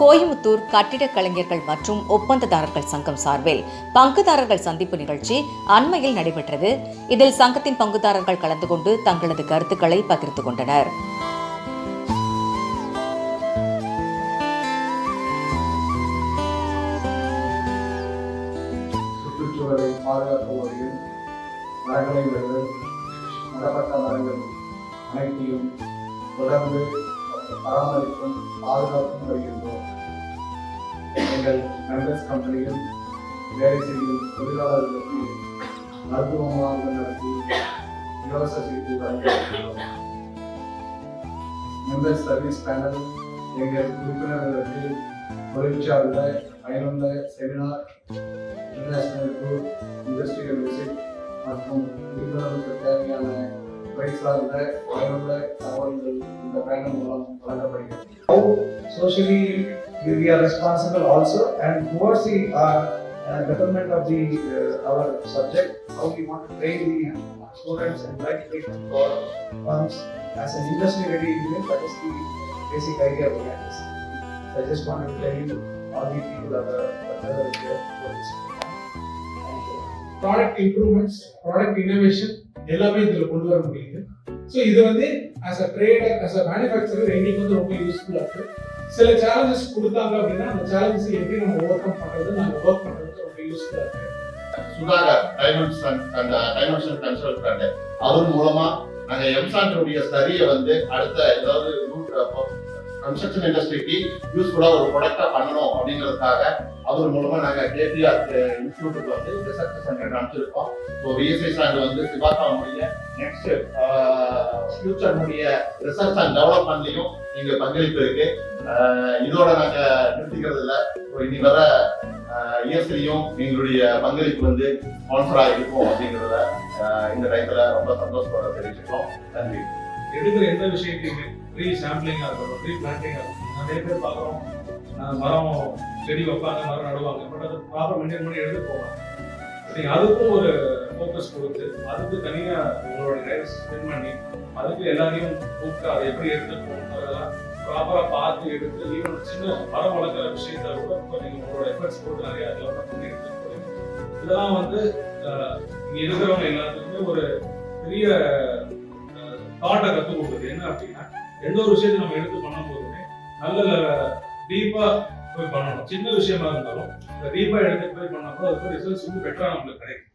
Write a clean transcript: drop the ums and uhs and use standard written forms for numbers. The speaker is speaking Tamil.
கோயம்புத்தூர் கட்டிடக் கலைஞர்கள் மற்றும் ஒப்பந்ததாரர்கள் சங்கம் சார்பில் பங்குதாரர்கள் சந்திப்பு நிகழ்ச்சி அண்மையில் நடைபெற்றது. இதில் சங்கத்தின் பங்குதாரர்கள் கலந்து கொண்டு தங்களது கருத்துக்களை பகிர்ந்து கொண்டனர். சுற்றுச்சூழலை பாதுகாக்கும் வகையில் மரங்களை வெறுதல், நடப்பட்ட மரங்கள் அனைத்தையும் தொடர்ந்து பராமரிப்பும் பாதுகாப்பும் வருகின்றோம். எங்கள் மெம்பர்ஸ் கம்பெனியில் வேலை செய்யும் தொழிலாளர்களுக்கு மருத்துவ முகாம்கள் நடத்தி இலவச சிகிச்சை வழங்குகிறோம். மெம்பர்ஸ் சர்வீஸ் பேனல் எங்கள் உறுப்பினர்களுக்கு தொழிற்சார்ந்த பயனுள்ள seminar, international tour, industrial visit மற்றும் உறுப்பினர்களுக்கு தேவையான துறை சார்ந்த பயனுள்ள தகவல்கள் இந்த பேனல் மூலம் வழங்கப்படுகிறது. How socially we are responsible also, and towards the betterment of the our subject, how we want to train the students and right treatment for firms as an industry ready engineer. That is the basic idea behind this. So I just wanted to tell you all the people that are here for this. Product improvements, product innovation எல்லாமே இதில் கொண்டு வர முடியுது. ஸோ இது வந்து as a trader, as a manufacturer எங்களுக்கு வந்து ரொம்ப யூஸ்ஃபுல்லாக இருக்குது. சில சேலஞ்சஸ் கொடுத்தாங்க அப்படின்னா அந்த சேலஞ்சஸ் எப்படி நம்ம ஓவர் கம் பண்ணுறது, நாங்கள் ஒர்க் பண்ணுறது ரொம்ப யூஸ்ஃபுல்லாக இருக்குது. சுதாகர் டைமென்ஷன் கன்சல்டன்ட் அவர் மூலமா நாங்கள் எம்சான்டைய ஸ்டடியை வந்து அடுத்த ஏதாவது கன்ஸ்ட்ரக்ஷன் இண்டஸ்ட்ரிக்கு யூஸ்ஃபுல்லாக ஒரு ப்ராடக்டாக பண்ணணும் அப்படிங்கிறதுக்காக அவர் மூலமா நாங்கள் கேபிஆர் இன்ஸ்டியூட்டுக்கு வந்து ரிசர்ச் சென்டர் அனுப்பிச்சிருக்கோம். ஸோ விஎஸ்ஐ சார் வந்து சிவாக்காவுடைய நெக்ஸ்ட் ஃபியூச்சருடைய ரிசர்ச் அண்ட் டெவலப்மெண்ட்லையும் நீங்க பங்களிப்பு இருக்கு. இதோட நாங்கள் நிறுத்திக்கிறது இல்லை. ஸோ இனி வர இயர்ஸ்லையும் எங்களுடைய பங்களிப்பு வந்து ஸ்பான்சராக இருக்கும் அப்படிங்கிறத இந்த டைத்துல ரொம்ப சந்தோஷத்தோட தெரிவிச்சுக்கிறோம். நன்றி. எடுக்கிற எந்த விஷயத்தையுமே ப்ரீ சாம்பிளிங்காக இருக்கட்டும், ப்ரீ பிளான்டிங்காக இருக்கட்டும், நிறைய பேர் பார்க்குறோம் மரம் செடி வைப்பாங்க, மரம் நடுவாங்க, பட் அது ப்ராப்பர் மெயின்டைன் பண்ணி எடுத்து போவாங்க. நீங்கள் அதுக்கும் ஒரு ஃபோக்கஸ் கொடுத்து அதுக்கு தனியாக உங்களோட டைம் ஸ்பெண்ட் பண்ணி அதுக்கு எல்லாரையும் கூப்பிட்டு அதை எப்படி எடுத்துட்டு போகணும் அதெல்லாம் ப்ராப்பராக பார்த்து எடுத்து ஈவன் சின்ன மரம் வளர்க்குற விஷயத்தை கூட நீங்கள் உங்களோட எஃபர்ட்ஸ் போட்டு நிறைய டெவலப் பண்ணி எடுத்துட்டு போகிறீங்க. இதெல்லாம் வந்து இங்கே இருக்கிறவங்க எல்லாத்துக்குமே ஒரு பெரிய தாட்டை கற்றுக் கொடுக்குது. என்ன அப்படின்னா எந்த ஒரு விஷயத்தை நம்ம எடுத்து பண்ணும் போதுமே நல்ல டீப்பா போய் பண்ணணும். சின்ன விஷயமா இருந்தாலும் டீப்பா எடுத்து போய் பண்ணப்போ அதுக்கு ரிசல்ட்ஸ் வந்து பெட்டரா நம்மளுக்கு கிடைக்கும்.